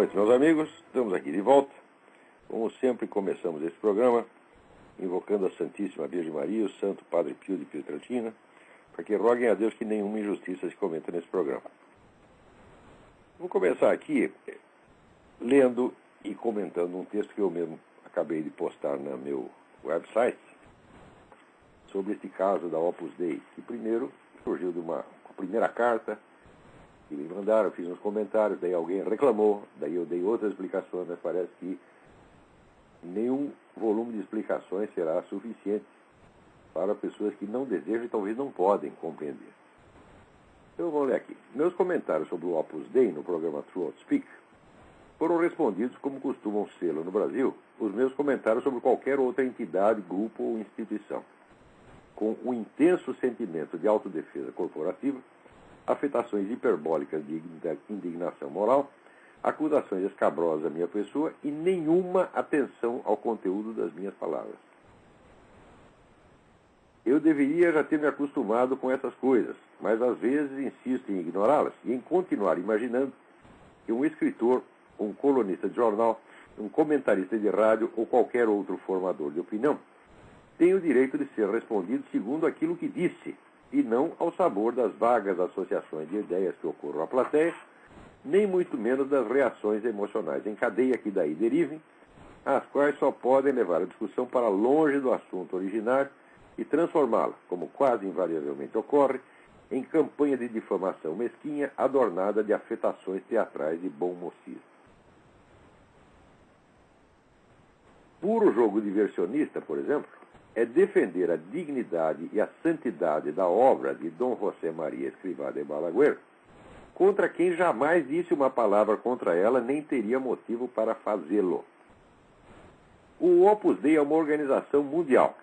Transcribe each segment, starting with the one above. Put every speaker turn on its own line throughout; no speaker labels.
noite, meus amigos. Estamos aqui de volta. Como sempre, começamos esse programa invocando a Santíssima Virgem Maria e o Santo Padre Pio de Pietrelcina, para que roguem a Deus que nenhuma injustiça se cometa nesse programa. Vou começar aqui lendo e comentando um texto que eu mesmo acabei de postar no meu website sobre este caso da Opus Dei, que primeiro surgiu de uma primeira carta que me mandaram, eu fiz uns comentários, daí alguém reclamou, daí eu dei outras explicações, mas parece que nenhum volume de explicações será suficiente para pessoas que não desejam e talvez não podem compreender. Então vamos ler aqui. Meus comentários sobre o Opus Dei no programa Truth Speak foram respondidos como costumam ser no Brasil os meus comentários sobre qualquer outra entidade, grupo ou instituição, com um intenso sentimento de autodefesa corporativa, afetações hiperbólicas de indignação moral, acusações escabrosas à minha pessoa e nenhuma atenção ao conteúdo das minhas palavras. Eu deveria já ter me acostumado com essas coisas, mas às vezes insisto em ignorá-las e em continuar imaginando que um escritor, um colunista de jornal, um comentarista de rádio ou qualquer outro formador de opinião tem o direito de ser respondido segundo aquilo que disse, e não ao sabor das vagas associações de ideias que ocorram à plateia, nem muito menos das reações emocionais em cadeia que daí derivem, as quais só podem levar a discussão para longe do assunto originário e transformá-la, como quase invariavelmente ocorre, em campanha de difamação mesquinha adornada de afetações teatrais de bom mocismo. Puro jogo diversionista, por exemplo, é defender a dignidade e a santidade da obra de Dom José Maria Escrivá de Balaguer, contra quem jamais disse uma palavra contra ela, nem teria motivo para fazê-lo. O Opus Dei é uma organização mundial.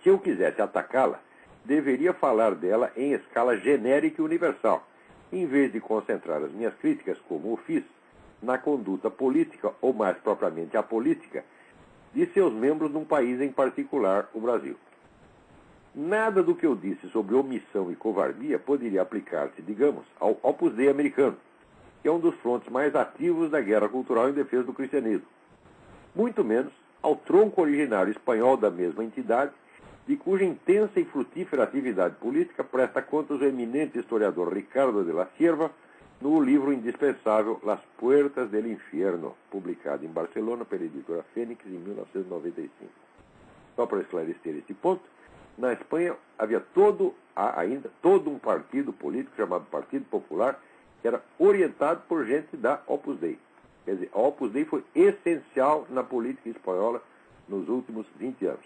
Se eu quisesse atacá-la, deveria falar dela em escala genérica e universal, em vez de concentrar as minhas críticas, como o fiz, na conduta política, ou mais propriamente apolítica, de seus membros num país em particular, o Brasil. Nada do que eu disse sobre omissão e covardia poderia aplicar-se, digamos, ao Opus Dei americano, que é um dos frontes mais ativos da guerra cultural em defesa do cristianismo. Muito menos ao tronco originário espanhol da mesma entidade, de cuja intensa e frutífera atividade política presta contas o eminente historiador Ricardo de la Cierva, no livro indispensável Las Puertas del Infierno, publicado em Barcelona pela editora Fênix em 1995. Só para esclarecer esse ponto, na Espanha havia ainda todo um partido político chamado Partido Popular, que era orientado por gente da Opus Dei. Quer dizer, a Opus Dei foi essencial na política espanhola nos últimos 20 anos.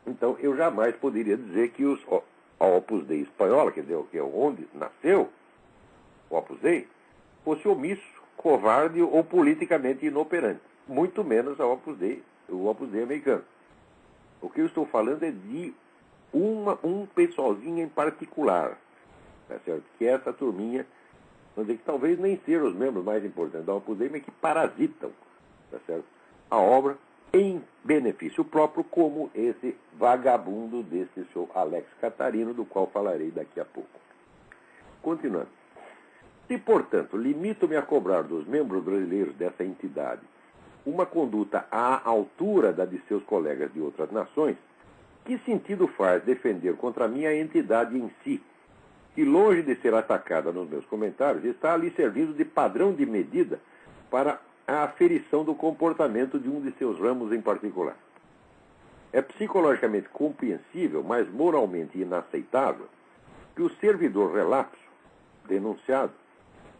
Então, eu jamais poderia dizer que a Opus Dei espanhola, quer dizer, que é onde nasceu o Opus Dei, fosse omisso, covarde ou politicamente inoperante. Muito menos o Opus Dei americano. O que eu estou falando é de um pessoalzinho em particular, tá certo? Que é essa turminha, vamos dizer que talvez nem sejam os membros mais importantes da Opus Dei, mas que parasitam, tá certo? A obra em benefício próprio, como esse vagabundo desse seu Alex Catarino, do qual falarei daqui a pouco. Continuando. Se, portanto, limito-me a cobrar dos membros brasileiros dessa entidade uma conduta à altura da de seus colegas de outras nações, que sentido faz defender contra mim a entidade em si, que, longe de ser atacada nos meus comentários, está ali servindo de padrão de medida para a aferição do comportamento de um de seus ramos em particular? É psicologicamente compreensível, mas moralmente inaceitável, que o servidor relapso, denunciado,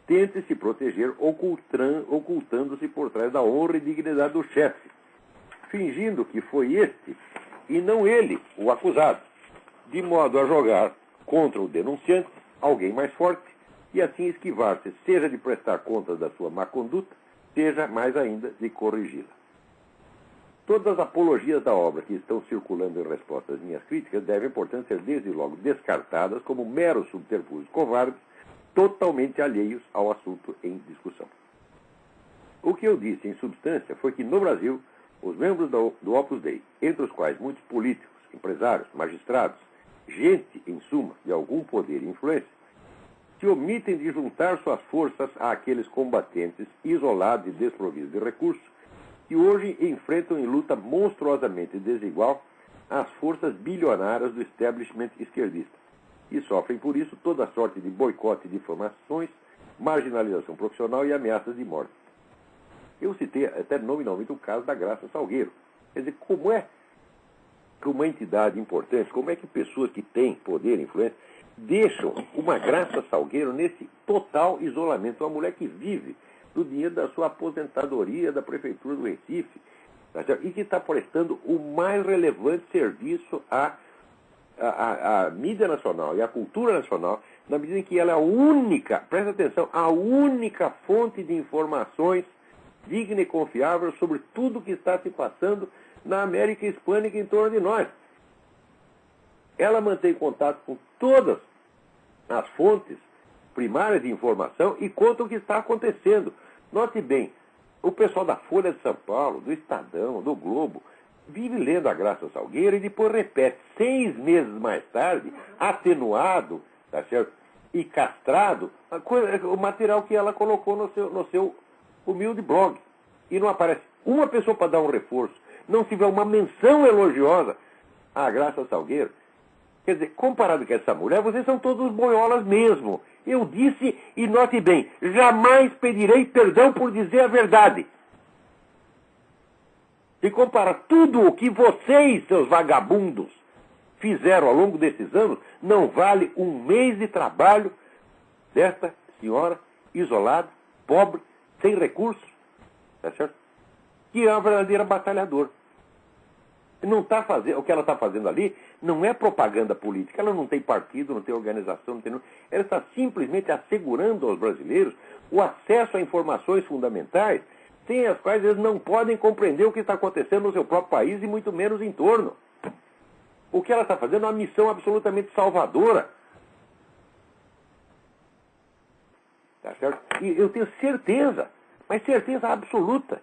tente se proteger ocultando-se por trás da honra e dignidade do chefe, fingindo que foi este, e não ele, o acusado, de modo a jogar contra o denunciante alguém mais forte, e assim esquivar-se, seja de prestar contas da sua má conduta, seja, mais ainda, de corrigi-la. Todas as apologias da obra que estão circulando em resposta às minhas críticas devem, portanto, ser desde logo descartadas como meros subterfúgios covardes, totalmente alheios ao assunto em discussão. O que eu disse, em substância, foi que, no Brasil, os membros do Opus Dei, entre os quais muitos políticos, empresários, magistrados, gente, em suma, de algum poder e influência, se omitem de juntar suas forças àqueles combatentes isolados e desprovidos de recursos que hoje enfrentam em luta monstruosamente desigual as forças bilionárias do establishment esquerdista e sofrem por isso toda sorte de boicote de difamações, marginalização profissional e ameaças de morte. Eu citei até nominalmente o caso da Graça Salgueiro. Quer dizer, como é que uma entidade importante, como é que pessoas que têm poder e influência deixam uma Graça Salgueiro nesse total isolamento? Uma mulher que vive do dinheiro da sua aposentadoria da Prefeitura do Recife, tá certo? E que está prestando o mais relevante serviço à mídia nacional e à cultura nacional, na medida em que ela é a única, presta atenção, a única fonte de informações digna e confiável sobre tudo o que está se passando na América Hispânica em torno de nós. Ela mantém contato com todas as fontes primárias de informação e conta o que está acontecendo. Note bem, o pessoal da Folha de São Paulo, do Estadão, do Globo, vive lendo a Graça Salgueiro e depois repete 6 meses mais tarde, atenuado, tá certo? E castrado, o material que ela colocou no seu humilde blog. E não aparece uma pessoa para dar um reforço. Não tiver uma menção elogiosa à Graça Salgueiro. Quer dizer, comparado com essa mulher, vocês são todos boiolas mesmo. Eu disse, e note bem, jamais pedirei perdão por dizer a verdade. E compara tudo o que vocês, seus vagabundos, fizeram ao longo desses anos, não vale um mês de trabalho desta senhora isolada, pobre, sem recursos, tá certo? Que é uma verdadeira batalhadora. Não tá fazendo, o que ela está fazendo ali não é propaganda política, ela não tem partido, não tem organização, não tem, ela está simplesmente assegurando aos brasileiros o acesso a informações fundamentais, sem as quais eles não podem compreender o que está acontecendo no seu próprio país e muito menos em torno. O que ela está fazendo é uma missão absolutamente salvadora. Tá certo? E eu tenho certeza, mas certeza absoluta,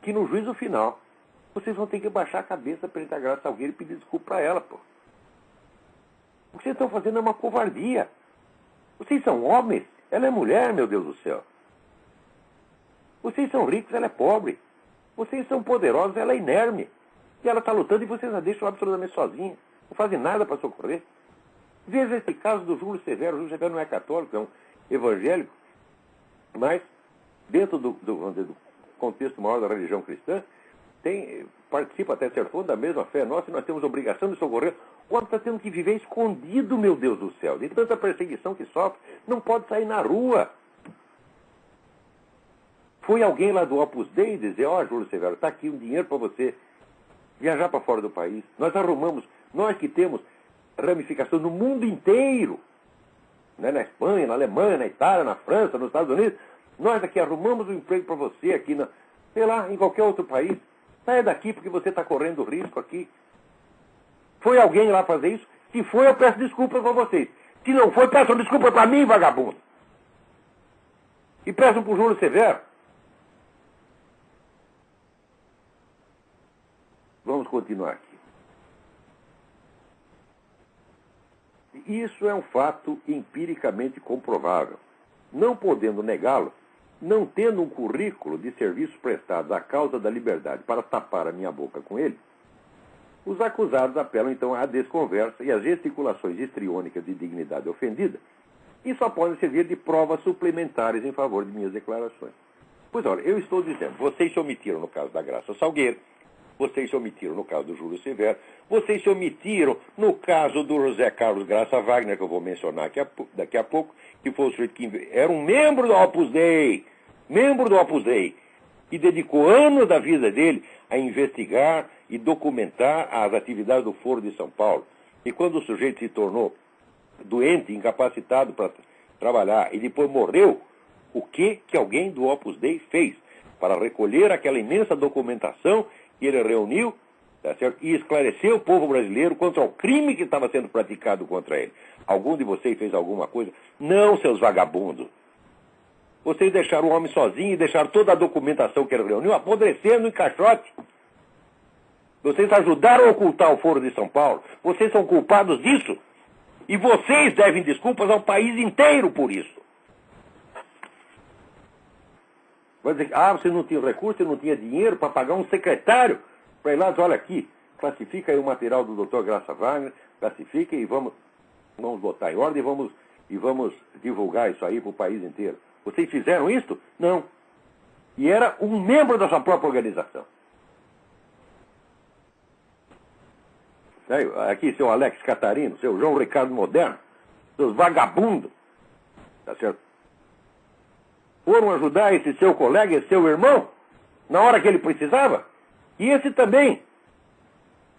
que no juízo final vocês vão ter que baixar a cabeça perante a Graça Salgueiro e pedir desculpa para ela, pô. O que vocês estão fazendo é uma covardia. Vocês são homens, ela é mulher, meu Deus do céu. Vocês são ricos, ela é pobre. Vocês são poderosos, ela é inerme. E ela está lutando e vocês a deixam absolutamente sozinha. Não fazem nada para socorrer. Veja esse caso do Júlio Severo. O Júlio Severo não é católico, é um evangélico, mas dentro do contexto maior da religião cristã, participa até certo ponto da mesma fé nossa, e nós temos a obrigação de socorrer. O homem está tendo que viver escondido, meu Deus do céu, de tanta perseguição que sofre, não pode sair na rua. Foi alguém lá do Opus Dei dizer, ó, Júlio Severo, está aqui um dinheiro para você viajar para fora do país. Nós arrumamos, nós que temos ramificação no mundo inteiro, né, na Espanha, na Alemanha, na Itália, na França, nos Estados Unidos, nós aqui arrumamos um emprego para você aqui, sei lá, em qualquer outro país. Saia daqui porque você está correndo risco aqui. Foi alguém lá fazer isso? Se foi, eu peço desculpas para vocês. Se não foi, peçam desculpas para mim, vagabundo. E peçam para o Júlio Severo. Vamos continuar aqui. Isso é um fato empiricamente comprovável. Não podendo negá-lo, não tendo um currículo de serviços prestados à causa da liberdade para tapar a minha boca com ele, os acusados apelam então à desconversa e às gesticulações histriônicas de dignidade ofendida, e só podem servir de provas suplementares em favor de minhas declarações. Pois olha, eu estou dizendo, vocês se omitiram no caso da Graça Salgueiro, vocês se omitiram no caso do Júlio Severo, vocês se omitiram no caso do José Carlos Graça Wagner, que eu vou mencionar daqui a pouco, que foi o sujeito que era um membro do Opus Dei, e dedicou anos da vida dele a investigar e documentar as atividades do Foro de São Paulo. E quando o sujeito se tornou doente, incapacitado para trabalhar, e depois morreu, o que alguém do Opus Dei fez para recolher aquela imensa documentação que ele reuniu, tá certo? E esclarecer o povo brasileiro contra o crime que estava sendo praticado contra ele? Algum de vocês fez alguma coisa? Não, seus vagabundos. Vocês deixaram o homem sozinho e deixaram toda a documentação que ele reuniu apodrecendo em caixote. Vocês ajudaram a ocultar o Foro de São Paulo. Vocês são culpados disso. E vocês devem desculpas ao país inteiro por isso. Vai dizer, você não tinha recurso, você não tinha dinheiro para pagar um secretário para ir lá e dizer, olha aqui, classifica aí o material do Dr. Graça Wagner, classifica e vamos botar em ordem e vamos divulgar isso aí para o país inteiro. Vocês fizeram isso? Não. E era um membro da sua própria organização. Aqui, seu Alex Catarino, seu João Ricardo Moderno, seus vagabundos, tá certo? Foram ajudar esse seu colega, esse seu irmão, na hora que ele precisava. E esse também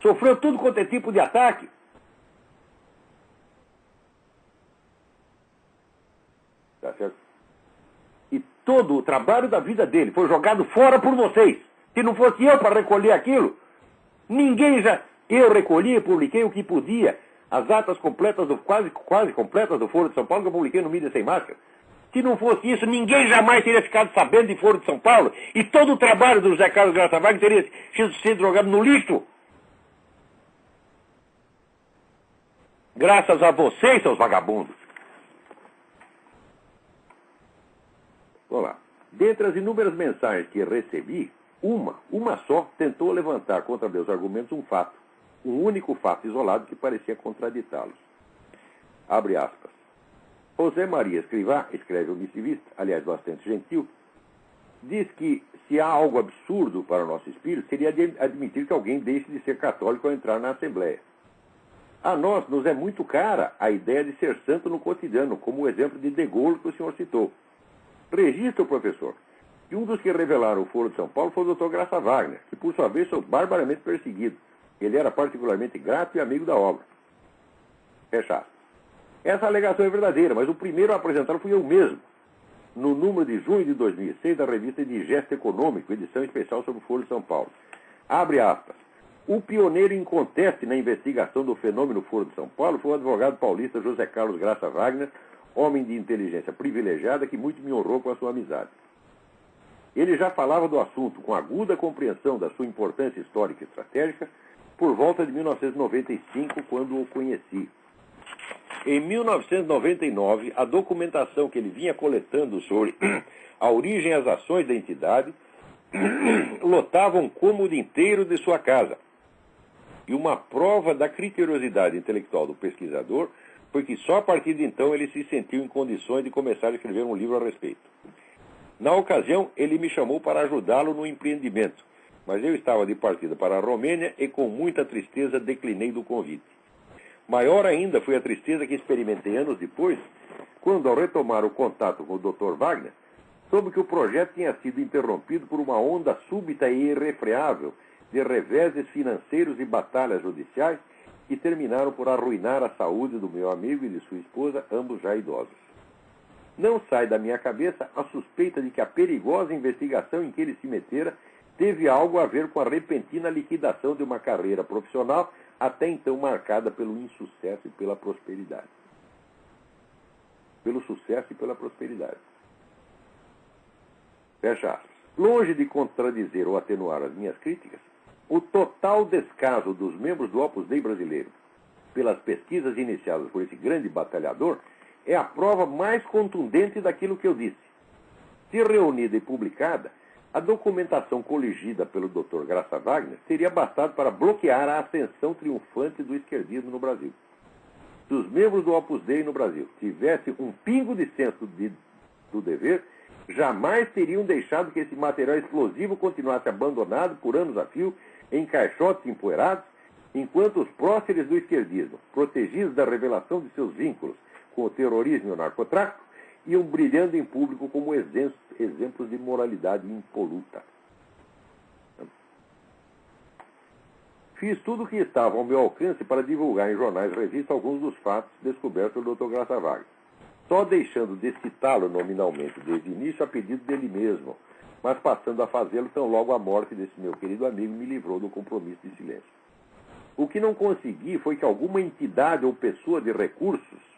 sofreu tudo quanto é tipo de ataque. Tá certo? E todo o trabalho da vida dele foi jogado fora por vocês. Se não fosse eu para recolher aquilo, ninguém já... Eu recolhi e publiquei o que podia. As atas completas, quase completas do Foro de São Paulo, que eu publiquei no Mídia Sem Máscara. Se não fosse isso, ninguém jamais teria ficado sabendo de Foro de São Paulo. E todo o trabalho do José Carlos Graça Wagner teria sido jogado no lixo. Graças a vocês, seus vagabundos. Vamos lá. Dentre as inúmeras mensagens que recebi, uma só tentou levantar contra meus argumentos um fato. Um único fato isolado que parecia contraditá-los. Abre aspas. José Maria Escrivá, escreve o missivista, aliás, bastante gentil, diz que se há algo absurdo para o nosso espírito, seria admitir que alguém deixe de ser católico ao entrar na Assembleia. A nós nos é muito cara a ideia de ser santo no cotidiano, como o exemplo de Gaulle que o senhor citou. Registra, professor, que um dos que revelaram o Foro de São Paulo foi o Dr. Graça Wagner, que por sua vez foi barbaramente perseguido. Ele era particularmente grato e amigo da obra. Fecha aspas. Essa alegação é verdadeira, mas o primeiro a apresentá-lo fui eu mesmo, no número de junho de 2006 da revista Digesto Econômico, edição especial sobre o Foro de São Paulo. Abre aspas. O pioneiro inconteste na investigação do fenômeno Foro de São Paulo foi o advogado paulista José Carlos Graça Wagner, homem de inteligência privilegiada que muito me honrou com a sua amizade. Ele já falava do assunto com aguda compreensão da sua importância histórica e estratégica por volta de 1995, quando o conheci. Em 1999, a documentação que ele vinha coletando sobre a origem e as ações da entidade lotava um cômodo inteiro de sua casa. E uma prova da criteriosidade intelectual do pesquisador foi que só a partir de então ele se sentiu em condições de começar a escrever um livro a respeito. Na ocasião, ele me chamou para ajudá-lo no empreendimento, mas eu estava de partida para a Romênia e com muita tristeza declinei do convite. Maior ainda foi a tristeza que experimentei anos depois, quando, ao retomar o contato com o Dr. Wagner, soube que o projeto tinha sido interrompido por uma onda súbita e irrefreável de reveses financeiros e batalhas judiciais que terminaram por arruinar a saúde do meu amigo e de sua esposa, ambos já idosos. Não sai da minha cabeça a suspeita de que a perigosa investigação em que ele se metera teve algo a ver com a repentina liquidação de uma carreira profissional até então marcada pelo insucesso e pela prosperidade. Pelo sucesso e pela prosperidade. Fecha aspas. Longe de contradizer ou atenuar as minhas críticas, o total descaso dos membros do Opus Dei brasileiro pelas pesquisas iniciadas por esse grande batalhador é a prova mais contundente daquilo que eu disse. Se reunida e publicada, a documentação coligida pelo Dr. Graça Wagner teria bastado para bloquear a ascensão triunfante do esquerdismo no Brasil. Se os membros do Opus Dei no Brasil tivessem um pingo de senso do dever, jamais teriam deixado que esse material explosivo continuasse abandonado por anos a fio em caixotes empoeirados, enquanto os próceres do esquerdismo, protegidos da revelação de seus vínculos com o terrorismo e o narcotráfico, iam brilhando em público como exemplos de moralidade impoluta. Fiz tudo o que estava ao meu alcance para divulgar em jornais e revistas alguns dos fatos descobertos pelo Dr. Graça Wagner, só deixando de citá-lo nominalmente desde o início a pedido dele mesmo, mas passando a fazê-lo tão logo a morte desse meu querido amigo me livrou do compromisso de silêncio. O que não consegui foi que alguma entidade ou pessoa de recursos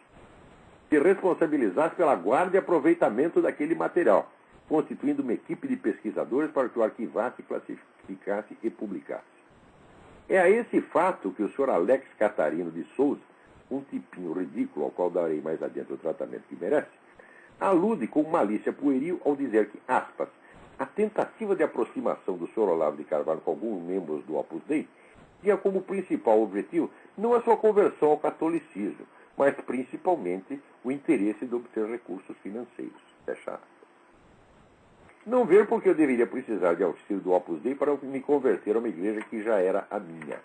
se responsabilizasse pela guarda e aproveitamento daquele material, constituindo uma equipe de pesquisadores para que o arquivasse, classificasse e publicasse. É a esse fato que o Sr. Alex Catarino de Souza um tipinho ridículo, ao qual darei mais adiante o tratamento que merece, alude com malícia pueril ao dizer que, aspas, a tentativa de aproximação do Sr. Olavo de Carvalho com alguns membros do Opus Dei tinha como principal objetivo não a sua conversão ao catolicismo, mas principalmente o interesse de obter recursos financeiros. Fecha aspas. Não ver porque eu deveria precisar de auxílio do Opus Dei para me converter a uma igreja que já era a minha.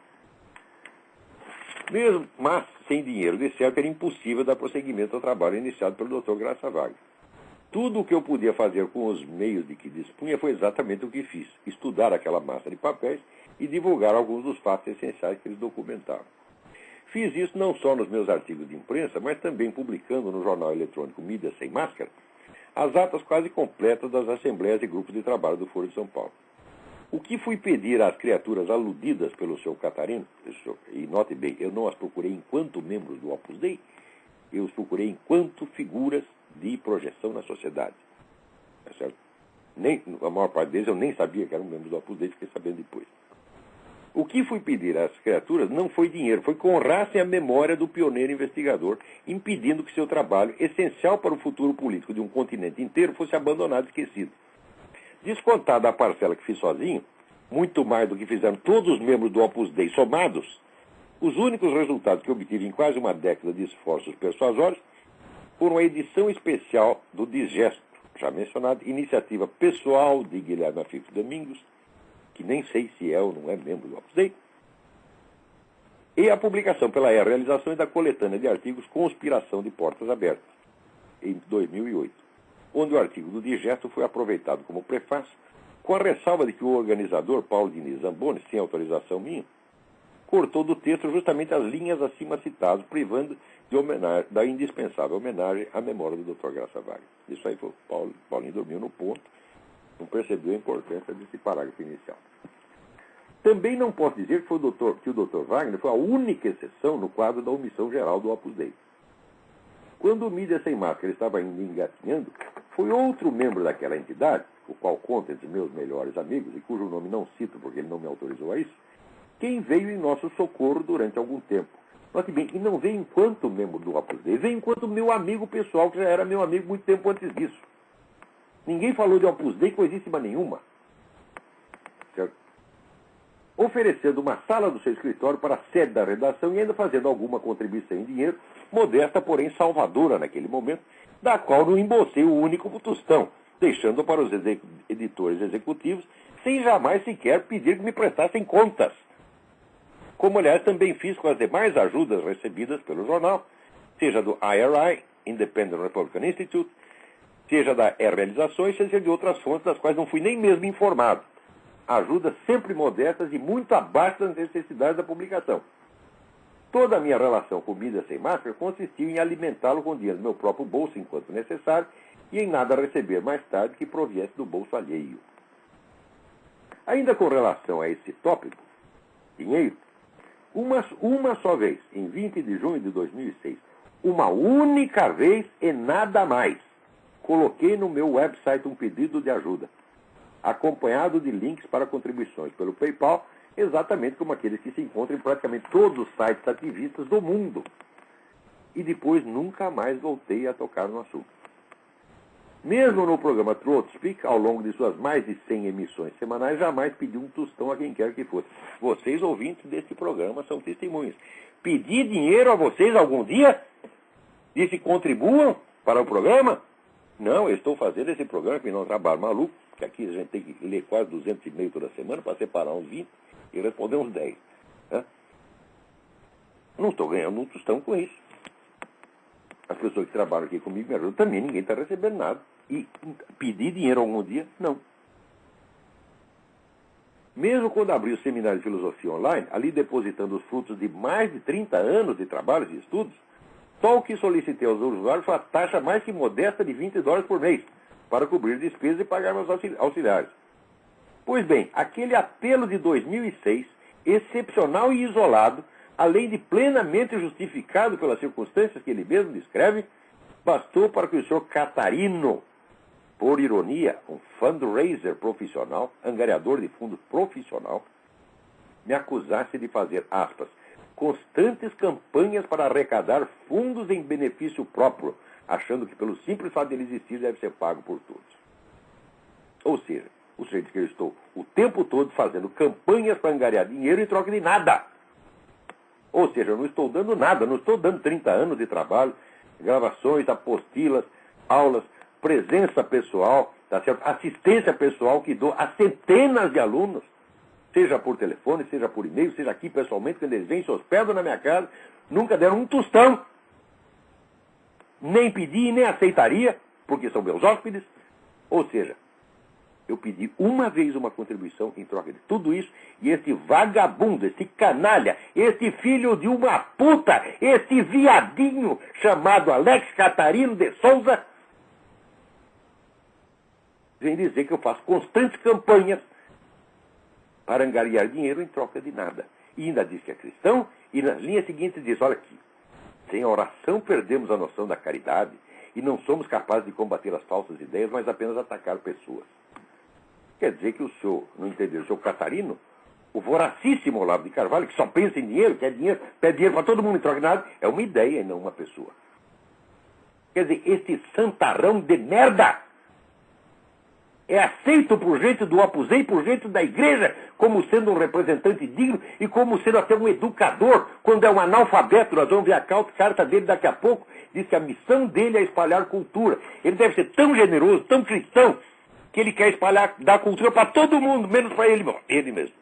Mesmo, mas sem dinheiro de certo era impossível dar prosseguimento ao trabalho iniciado pelo Dr. Graça Wagner. Tudo o que eu podia fazer com os meios de que dispunha foi exatamente o que fiz: estudar aquela massa de papéis e divulgar alguns dos fatos essenciais que eles documentavam. Fiz isso não só nos meus artigos de imprensa, mas também publicando no jornal eletrônico Mídia Sem Máscara as atas quase completas das assembleias e grupos de trabalho do Foro de São Paulo. O que fui pedir às criaturas aludidas pelo seu Catarino, e note bem, eu não as procurei enquanto membros do Opus Dei, eu os procurei enquanto figuras de projeção na sociedade. É certo? A maior parte deles eu nem sabia que eram membros do Opus Dei, fiquei sabendo depois. O que fui pedir às criaturas não foi dinheiro, foi que honrassem a memória do pioneiro investigador, impedindo que seu trabalho, essencial para o futuro político de um continente inteiro, fosse abandonado e esquecido. Descontada a parcela que fiz sozinho, muito mais do que fizeram todos os membros do Opus Dei somados, os únicos resultados que obtive em quase uma década de esforços persuasórios foram a edição especial do Digesto, já mencionado, iniciativa pessoal de Guilherme Afif Domingos, que nem sei se é ou não é membro do Opus Dei, e a publicação pela Realizações da coletânea de artigos Conspiração de Portas Abertas, em 2008, onde o artigo do Digesto foi aproveitado como prefácio, com a ressalva de que o organizador, Paulo Diniz Zamboni, sem autorização minha, cortou do texto justamente as linhas acima citadas, privando da indispensável homenagem à memória do Dr. Graça Wagner. Isso aí foi Paulinho dormiu no ponto, não percebeu a importância desse parágrafo inicial. Também não posso dizer que o Dr. Wagner foi a única exceção no quadro da omissão geral do Opus Dei. Quando o Mídia Sem Máscara estava ainda engatinhando, foi outro membro daquela entidade, o qual conta entre meus melhores amigos, e cujo nome não cito porque ele não me autorizou a isso, quem veio em nosso socorro durante algum tempo. Note bem, e não veio enquanto membro do Opus Dei, veio enquanto meu amigo pessoal, que já era meu amigo muito tempo antes disso. Ninguém falou de Opus Dei coisíssima nenhuma. Certo? Oferecendo uma sala do seu escritório para a sede da redação e ainda fazendo alguma contribuição em dinheiro, modesta, porém salvadora naquele momento, da qual não embolsei o único tostão, deixando para os editores executivos, sem jamais sequer pedir que me prestassem contas. Como, aliás, também fiz com as demais ajudas recebidas pelo jornal, seja do IRI, Independent Republican Institute, seja da Realizações, seja de outras fontes das quais não fui nem mesmo informado. Ajudas sempre modestas e muito abaixo das necessidades da publicação. Toda a minha relação com Mídia Sem Máscara consistiu em alimentá-lo com dinheiro do meu próprio bolso enquanto necessário e em nada receber mais tarde que proviesse do bolso alheio. Ainda com relação a esse tópico, dinheiro, uma só vez, em 20 de junho de 2006, uma única vez e nada mais, coloquei no meu website um pedido de ajuda, acompanhado de links para contribuições pelo PayPal, exatamente como aqueles que se encontram em praticamente todos os sites ativistas do mundo. E depois nunca mais voltei a tocar no assunto. Mesmo no programa Throat Speak, ao longo de suas mais de 100 emissões semanais, jamais pedi um tostão a quem quer que fosse. Vocês, ouvintes deste programa, são testemunhas. Pedi dinheiro a vocês algum dia? Disse contribuam para o programa? Não, eu estou fazendo esse programa que não é um trabalho maluco, que aqui a gente tem que ler quase 200 e-mails toda semana para separar uns 20 e responder uns 10. Né? Não estou ganhando um tostão com isso. As pessoas que trabalham aqui comigo me ajudam também, ninguém está recebendo nada. E pedir dinheiro algum dia? Não. Mesmo quando abri o seminário de filosofia online, ali depositando os frutos de mais de 30 anos de trabalhos e estudos, só o que solicitei aos usuários foi a taxa mais que modesta de $20 por mês, para cobrir despesas e pagar meus auxiliares. Pois bem, aquele apelo de 2006, excepcional e isolado, além de plenamente justificado pelas circunstâncias que ele mesmo descreve, bastou para que o senhor Catarino, por ironia, um fundraiser profissional, angariador de fundos profissional, me acusasse de fazer, aspas, constantes campanhas para arrecadar fundos em benefício próprio, achando que pelo simples fato de ele existir deve ser pago por todos. Ou seja, o sujeito que eu estou o tempo todo fazendo campanhas para angariar dinheiro em troca de nada. Ou seja, eu não estou dando nada, não estou dando 30 anos de trabalho, gravações, apostilas, aulas, presença pessoal, tá certo? Assistência pessoal que dou a centenas de alunos, seja por telefone, seja por e-mail, seja aqui pessoalmente, quando eles vêm, se hospedam na minha casa, nunca deram um tostão. Nem pedi, nem aceitaria, porque são meus hóspedes. Ou seja, eu pedi uma vez uma contribuição em troca de tudo isso, e este vagabundo, este canalha, este filho de uma puta, este viadinho chamado Alex Catarino de Souza, vem dizer que eu faço constantes campanhas para angariar dinheiro em troca de nada. E ainda diz que é cristão, e nas linhas seguintes diz, olha aqui, sem a oração perdemos a noção da caridade e não somos capazes de combater as falsas ideias, mas apenas atacar pessoas. Quer dizer que o senhor, não entendeu, o senhor Catarino, o voracíssimo Olavo de Carvalho, que só pensa em dinheiro, quer dinheiro, pede dinheiro para todo mundo em troca de nada, é uma ideia e não uma pessoa. Quer dizer, este santarrão de merda é aceito por gente do Opus Dei, por gente da igreja, como sendo um representante digno e como sendo até um educador. Quando é um analfabeto, nós vamos ver a carta dele daqui a pouco, diz que a missão dele é espalhar cultura. Ele deve ser tão generoso, tão cristão, que ele quer espalhar, dar cultura para todo mundo, menos para ele mesmo.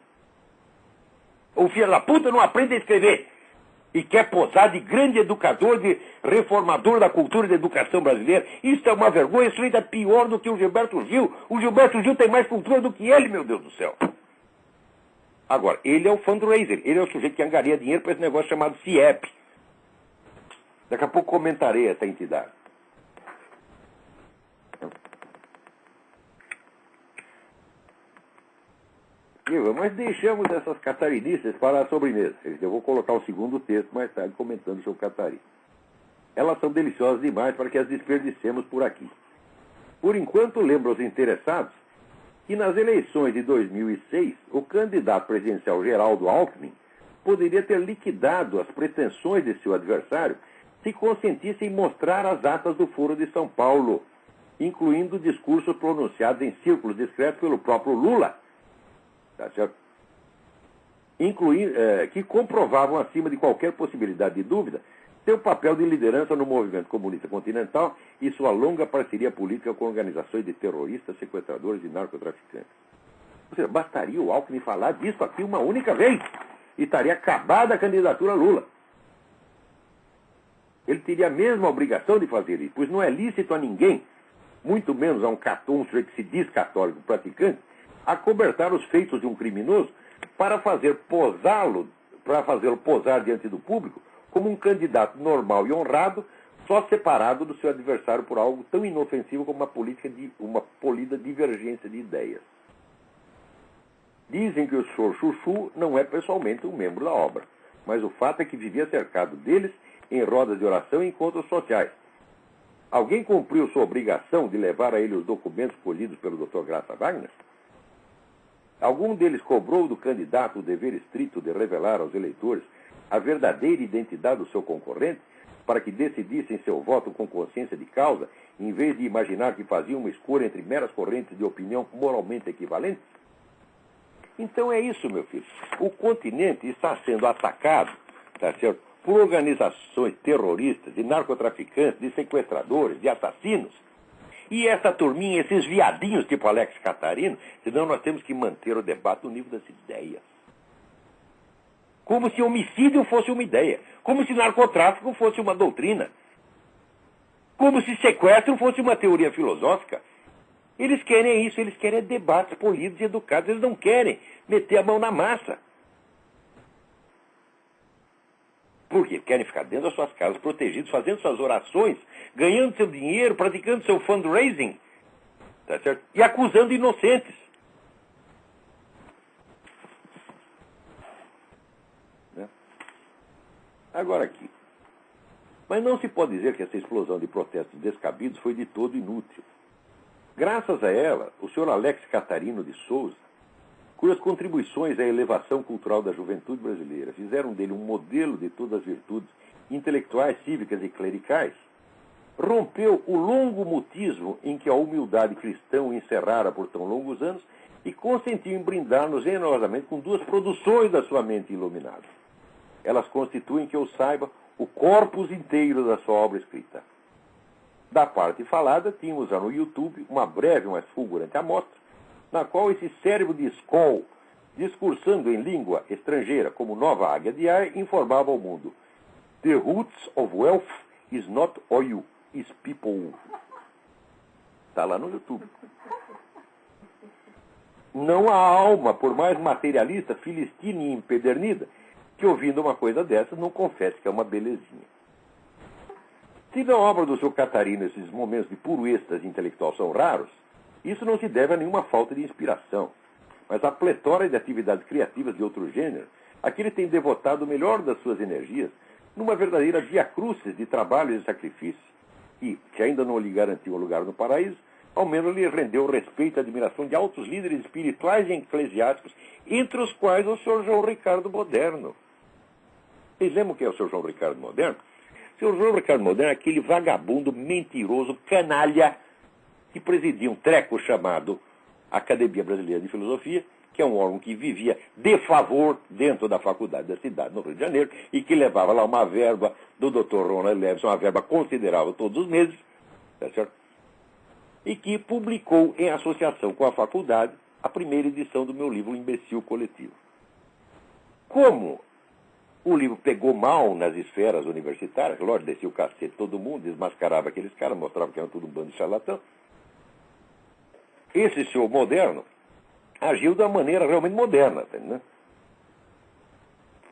O filho da puta não aprende a escrever e quer posar de grande educador, de reformador da cultura e da educação brasileira. Isso é uma vergonha, isso ainda é pior do que o Gilberto Gil. O Gilberto Gil tem mais cultura do que ele, meu Deus do céu. Agora, ele é o fundraiser, ele é o sujeito que angaria dinheiro para esse negócio chamado CIEP. Daqui a pouco comentarei essa entidade. Mas deixamos essas catarinices para a sobremesa. Eu vou colocar um segundo texto mais tarde comentando sobre Catarina. Elas são deliciosas demais para que as desperdicemos por aqui. Por enquanto, lembro aos interessados que nas eleições de 2006, o candidato presidencial Geraldo Alckmin poderia ter liquidado as pretensões de seu adversário se consentisse em mostrar as atas do Foro de São Paulo, incluindo discursos pronunciados em círculos discretos pelo próprio Lula, tá certo? Que comprovavam, acima de qualquer possibilidade de dúvida, seu papel de liderança no movimento comunista continental e sua longa parceria política com organizações de terroristas, sequestradores e narcotraficantes. Ou seja, bastaria o Alckmin falar disso aqui uma única vez e estaria acabada a candidatura Lula. Ele teria a mesma obrigação de fazer isso, pois não é lícito a ninguém, muito menos a um sujeito que se diz católico praticante, acobertar os feitos de um criminoso para fazê-lo posar diante do público como um candidato normal e honrado, só separado do seu adversário por algo tão inofensivo como uma polida divergência de ideias. Dizem que o senhor Chuchu não é pessoalmente um membro da obra, mas o fato é que vivia cercado deles em rodas de oração e encontros sociais. Alguém cumpriu sua obrigação de levar a ele os documentos colhidos pelo Dr. Graça Wagner? Algum deles cobrou do candidato o dever estrito de revelar aos eleitores a verdadeira identidade do seu concorrente, para que decidissem seu voto com consciência de causa, em vez de imaginar que faziam uma escolha entre meras correntes de opinião moralmente equivalentes? Então é isso, meu filho. O continente está sendo atacado, tá certo, por organizações terroristas, de narcotraficantes, de sequestradores, de assassinos. E essa turminha, esses viadinhos tipo Alex Catarino, senão nós temos que manter o debate no nível das ideias. Como se homicídio fosse uma ideia. Como se narcotráfico fosse uma doutrina. Como se sequestro fosse uma teoria filosófica. Eles querem isso, eles querem debates polidos e educados. Eles não querem meter a mão na massa. Por quê? Querem ficar dentro das suas casas, protegidos, fazendo suas orações, ganhando seu dinheiro, praticando seu fundraising, tá certo? E acusando inocentes. Né? Agora aqui. Mas não se pode dizer que essa explosão de protestos descabidos foi de todo inútil. Graças a ela, o senhor Alex Catarino de Souza cujas contribuições à elevação cultural da juventude brasileira fizeram dele um modelo de todas as virtudes intelectuais, cívicas e clericais, rompeu o longo mutismo em que a humildade cristã o encerrara por tão longos anos e consentiu em brindar-nos generosamente com duas produções da sua mente iluminada. Elas constituem, que eu saiba, o corpus inteiro da sua obra escrita. Da parte falada, tínhamos já no YouTube uma breve, mas fulgurante amostra, na qual esse cérebro de Skoll, discursando em língua estrangeira como nova águia de ar, informava ao mundo: "The roots of wealth is not oil, is people." Está lá no YouTube. Não há alma, por mais materialista, filistina e empedernida, que ouvindo uma coisa dessa não confesse que é uma belezinha. Se na obra do seu Catarino esses momentos de puro êxtase intelectual são raros, isso não se deve a nenhuma falta de inspiração, mas à pletora de atividades criativas de outro gênero, a que ele tem devotado o melhor das suas energias numa verdadeira via-crucis de trabalho e de sacrifício, que ainda não lhe garantiu um lugar no paraíso, ao menos lhe rendeu o respeito e a admiração de altos líderes espirituais e eclesiásticos, entre os quais o Sr. João Ricardo Moderno. Vocês lembram quem é o Sr. João Ricardo Moderno? O Sr. João Ricardo Moderno é aquele vagabundo, mentiroso, canalha, que presidia um treco chamado Academia Brasileira de Filosofia, que é um órgão que vivia de favor dentro da faculdade da cidade, no Rio de Janeiro, e que levava lá uma verba do Dr. Ronald Levison, uma verba considerável todos os meses, tá certo? E que publicou, em associação com a faculdade, a primeira edição do meu livro, O Imbecil Coletivo. Como o livro pegou mal nas esferas universitárias, lógico, descia o cacete todo mundo, desmascarava aqueles caras, mostrava que era tudo um bando de charlatão, esse senhor Moderno agiu da maneira realmente moderna, né?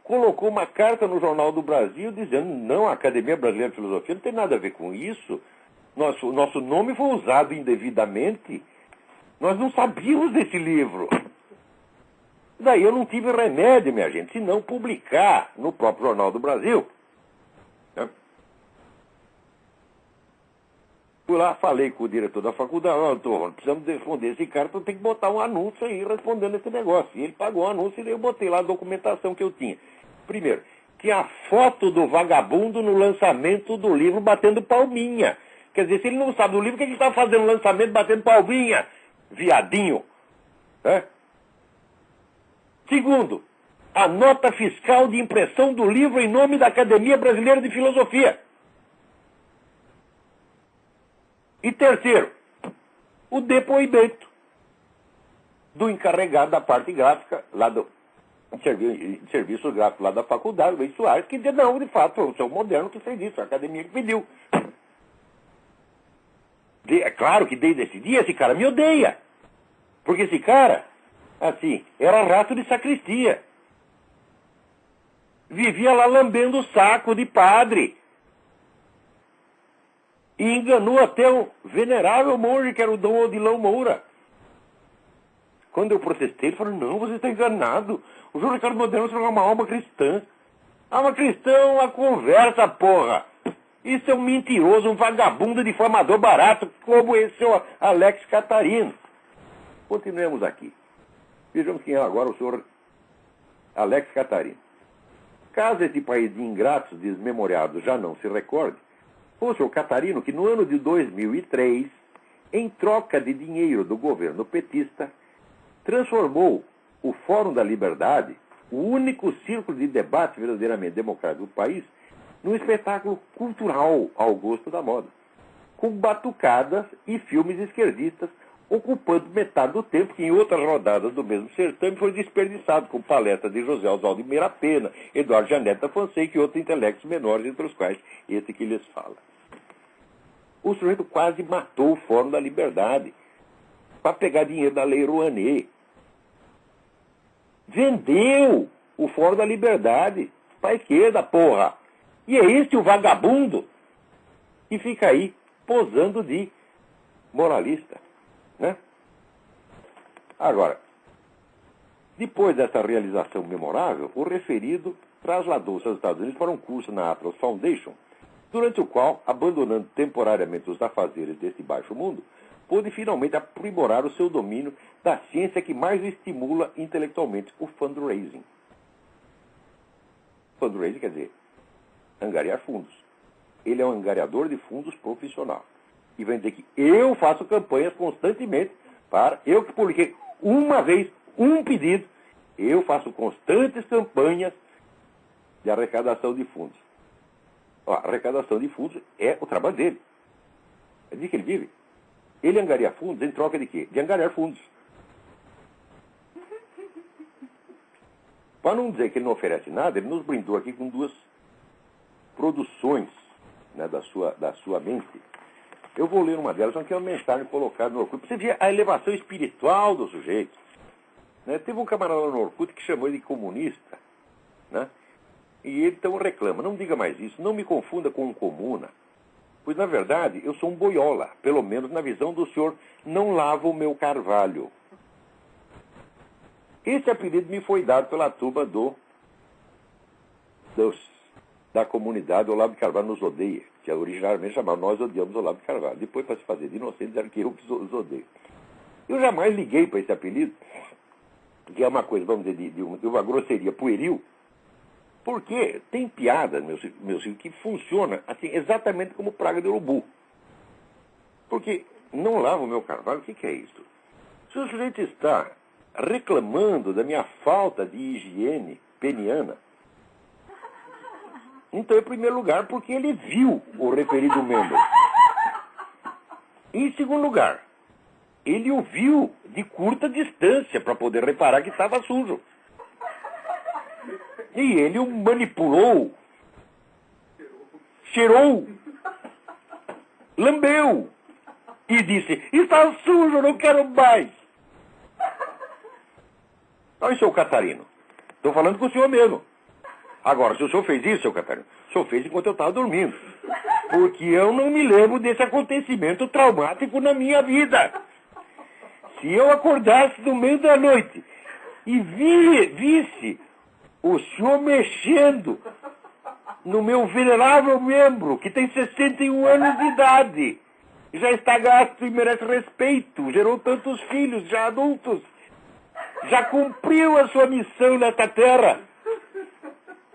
Colocou uma carta no Jornal do Brasil dizendo: não, a Academia Brasileira de Filosofia não tem nada a ver com isso, nosso nome foi usado indevidamente, nós não sabíamos desse livro. Daí eu não tive remédio, minha gente, senão publicar no próprio Jornal do Brasil. Fui lá, falei com o diretor da faculdade: doutor, precisamos responder esse cara, então tem que botar um anúncio aí respondendo esse negócio. E ele pagou o anúncio e eu botei lá a documentação que eu tinha. Primeiro, que a foto do vagabundo no lançamento do livro batendo palminha. Quer dizer, se ele não sabe do livro, o que ele está fazendo no lançamento batendo palminha? Viadinho. Né? Segundo, a nota fiscal de impressão do livro em nome da Academia Brasileira de Filosofia. E terceiro, o depoimento do encarregado da parte gráfica, lá do serviço gráfico lá da faculdade, Luiz Soares, que disse: não, de fato, foi o seu Moderno que fez isso, a academia que pediu. É claro que desde esse dia esse cara me odeia. Porque esse cara, assim, era rato de sacristia. Vivia lá lambendo o saco de padre. E enganou até o venerável monge, que era o Dom Odilão Moura. Quando eu protestei, ele falou: não, você está enganado. O João Ricardo Moderno é uma alma cristã. Alma cristã é uma conversa, porra. Isso é um mentiroso, um vagabundo difamador barato, como esse senhor Alex Catarino. Continuemos aqui. Vejamos quem é agora o senhor Alex Catarino. Caso esse país de ingratos desmemoriados já não se recorde, foi o senhor Catarino que, no ano de 2003, em troca de dinheiro do governo petista, transformou o Fórum da Liberdade, o único círculo de debate verdadeiramente democrático do país, num espetáculo cultural ao gosto da moda, com batucadas e filmes esquerdistas, ocupando metade do tempo que em outras rodadas do mesmo certame foi desperdiçado com palestras de José Oswaldo de Meira Pena, Eduardo Janeta Fonseca e outros intelectos menores, entre os quais esse que lhes fala. O sujeito quase matou o Fórum da Liberdade para pegar dinheiro da Lei Rouanet. Vendeu o Fórum da Liberdade para a esquerda, porra. E é esse o vagabundo que fica aí posando de moralista, né? Agora, depois dessa realização memorável, o referido trasladou-se aos Estados Unidos para um curso na Atlas Foundation, durante o qual, abandonando temporariamente os afazeres deste baixo mundo, pôde finalmente aprimorar o seu domínio da ciência que mais o estimula intelectualmente, o fundraising. Fundraising quer dizer angariar fundos. Ele é um angariador de fundos profissional. E vai dizer que eu faço campanhas constantemente para... Eu que publiquei uma vez um pedido, eu faço constantes campanhas de arrecadação de fundos. Ó, a arrecadação de fundos é o trabalho dele. É de que ele vive. Ele angaria fundos em troca de quê? De angariar fundos. Para não dizer que ele não oferece nada, ele nos brindou aqui com duas produções, né, da sua mente. Eu vou ler uma delas, que é uma mensagem colocada no Orkut. Você vê a elevação espiritual do sujeito. Né? Teve um camarada no Orkut que chamou ele de comunista. Né? E ele então reclama, não diga mais isso, não me confunda com um comuna. Pois, na verdade, eu sou um boiola. Pelo menos na visão do senhor, não lavo o meu carvalho. Esse apelido me foi dado pela turma da comunidade Olavo de Carvalho nos odeia, que originalmente chamava Nós Odiamos Olavo de Carvalho. Depois, para se fazer de inocente, disseram que eu que os odeio. Eu jamais liguei para esse apelido, que é uma coisa, vamos dizer, de uma grosseria pueril, porque tem piada, meus filhos, que funciona assim, exatamente como praga de urubu. Porque não lavo o meu carvalho, o que é isso? Se o sujeito está reclamando da minha falta de higiene peniana, então, em primeiro lugar, porque ele viu o referido membro. Em segundo lugar, ele o viu de curta distância para poder reparar que estava sujo. E ele o manipulou, cheirou, lambeu e disse, está sujo, não quero mais. Olha, seu Catarino, estou falando com o senhor mesmo. Agora, se o senhor fez isso, seu Catarino, o senhor fez enquanto eu estava dormindo. Porque eu não me lembro desse acontecimento traumático na minha vida. Se eu acordasse no meio da noite e visse o senhor mexendo no meu venerável membro, que tem 61 anos de idade, já está gasto e merece respeito, gerou tantos filhos, já adultos, já cumpriu a sua missão nesta terra,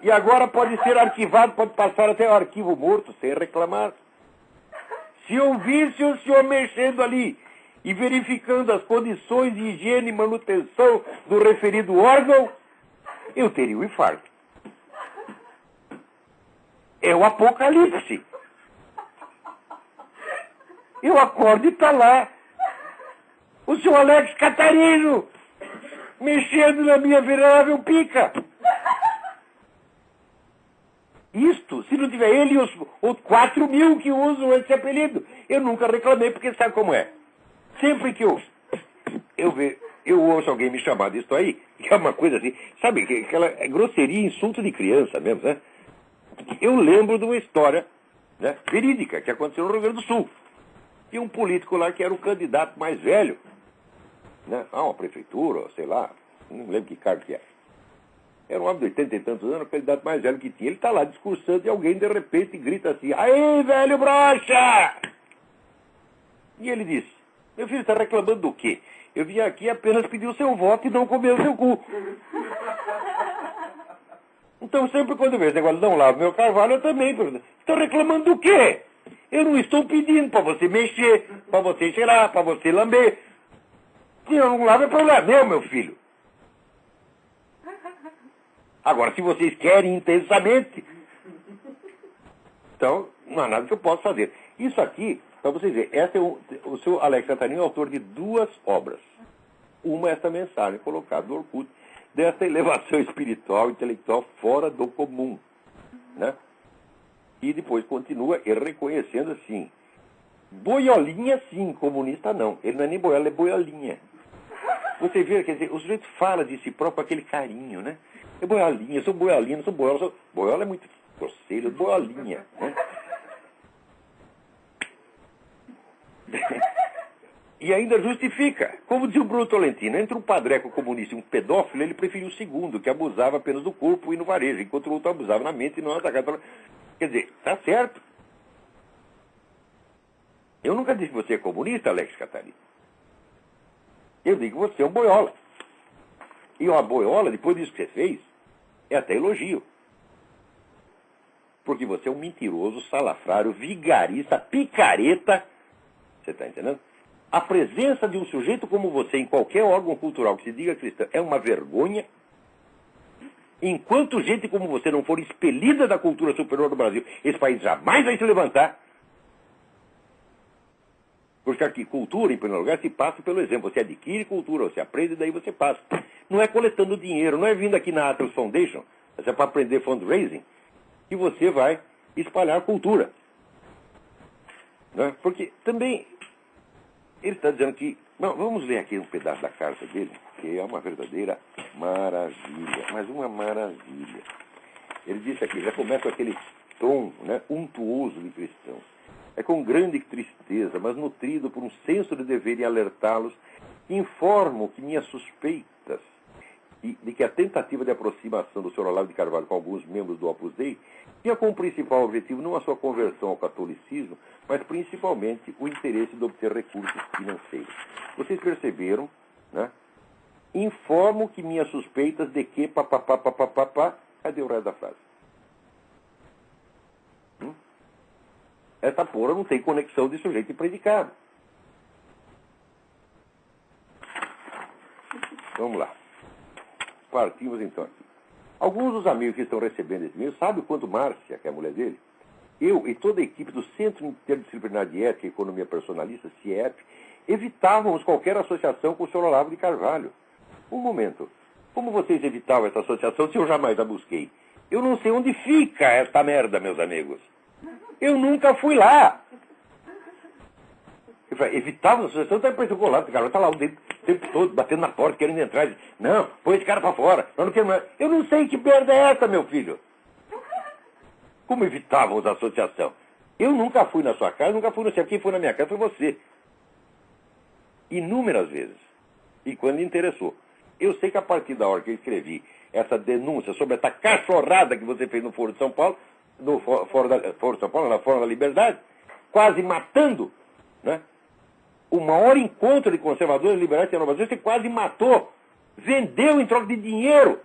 e agora pode ser arquivado, pode passar até o arquivo morto, sem reclamar. Se eu visse o senhor mexendo ali e verificando as condições de higiene e manutenção do referido órgão, eu teria um infarto. É o apocalipse. Eu acordo e está lá o senhor Alex Catarino mexendo na minha venerável pica. Isto, se não tiver ele e os 4 mil que usam esse apelido, eu nunca reclamei, porque sabe como é? Sempre que eu ouço alguém me chamar disso aí, que é uma coisa assim, sabe, aquela grosseria, insulto de criança mesmo, né? Eu lembro de uma história, né, verídica, que aconteceu no Rio Grande do Sul. Tinha um político lá que era o candidato mais velho, né, a uma prefeitura, sei lá, não lembro que cargo que era. Era um homem de 80 e tantos anos, o candidato mais velho que tinha. Ele está lá discursando e alguém de repente grita assim, aí, velho broxa! E ele disse, meu filho, está reclamando do quê? Eu vim aqui apenas pedir o seu voto e não comer o seu cu. Então, sempre quando eu vejo esse negócio, não lavo meu carvalho, eu também pergunto, estou reclamando do quê? Eu não estou pedindo para você mexer, para você cheirar, para você lamber. Se eu não lavo, é problema meu filho. Agora, se vocês querem intensamente, então não há nada que eu possa fazer. Isso aqui, para vocês verem, o seu Alex Catarino é autor de 2 obras. Uma é esta mensagem colocada no Orkut, dessa elevação espiritual, intelectual fora do comum. Né? E depois continua reconhecendo assim, boiolinha sim, comunista não. Ele não é nem boiola, ele é boiolinha. Você vê, quer dizer, o sujeito fala de si próprio com aquele carinho, né? Eu sou boiolinha, não sou boiola. Boiola é muito grosseiro, boiolinha. Né? E ainda justifica. Como diz o Bruno Tolentino, entre um padreco comunista e um pedófilo, ele preferiu o segundo, que abusava apenas do corpo e no varejo, enquanto o outro abusava na mente e não atacava. Quer dizer, está certo. Eu nunca disse que você é comunista, Alex Catarina. Eu digo que você é um boiola. E uma boiola, depois disso que você fez, é até elogio. Porque você é um mentiroso, salafrário, vigarista, picareta. Você está entendendo? A presença de um sujeito como você em qualquer órgão cultural que se diga cristão é uma vergonha. Enquanto gente como você não for expelida da cultura superior do Brasil, esse país jamais vai se levantar. Porque aqui, cultura, em primeiro lugar, se passa pelo exemplo. Você adquire cultura, você aprende, daí você passa. Não é coletando dinheiro, não é vindo aqui na Atlas Foundation, é para aprender fundraising, que você vai espalhar cultura. Né? Porque também, ele está dizendo que... Não, vamos ler aqui um pedaço da carta dele, que é uma verdadeira maravilha, mas uma maravilha. Ele disse aqui, já começa com aquele tom, né, untuoso de cristão. É com grande tristeza, mas nutrido por um senso de dever em alertá-los, informo que minhas suspeitas de que a tentativa de aproximação do Sr. Olavo de Carvalho com alguns membros do Opus Dei tinha como principal objetivo não a sua conversão ao catolicismo, mas principalmente o interesse de obter recursos financeiros. Vocês perceberam, né? Informo que minhas suspeitas de que papapá, cadê o resto da frase? Essa porra não tem conexão de sujeito e predicado. Vamos lá. Partimos então aqui. Alguns dos amigos que estão recebendo esse e-mail sabem o quanto Márcia, que é a mulher dele, eu e toda a equipe do Centro Interdisciplinar de Ética e Economia Personalista, CIEP, evitávamos qualquer associação com o Sr. Olavo de Carvalho. Um momento. Como vocês evitavam essa associação se eu jamais a busquei? Eu não sei onde fica esta merda, meus amigos. Eu nunca fui lá. Eu falei, evitava a associação, tá parecendo o Olavo de Carvalho, tá lá o tempo todo, batendo na porta, querendo entrar. Não, põe esse cara pra fora. Eu não quero mais. Eu não sei que merda é essa, meu filho. Como evitávamos a associação? Eu nunca fui na sua casa, nunca fui no seu. Quem foi na minha casa foi você. Inúmeras vezes. E quando lhe interessou. Eu sei que a partir da hora que eu escrevi essa denúncia sobre essa cachorrada que você fez no Foro de São Paulo, no Foro de São Paulo, na Fórum da Liberdade, quase matando, né? O maior encontro de conservadores liberais que no Brasil, você quase matou. Vendeu em troca de dinheiro.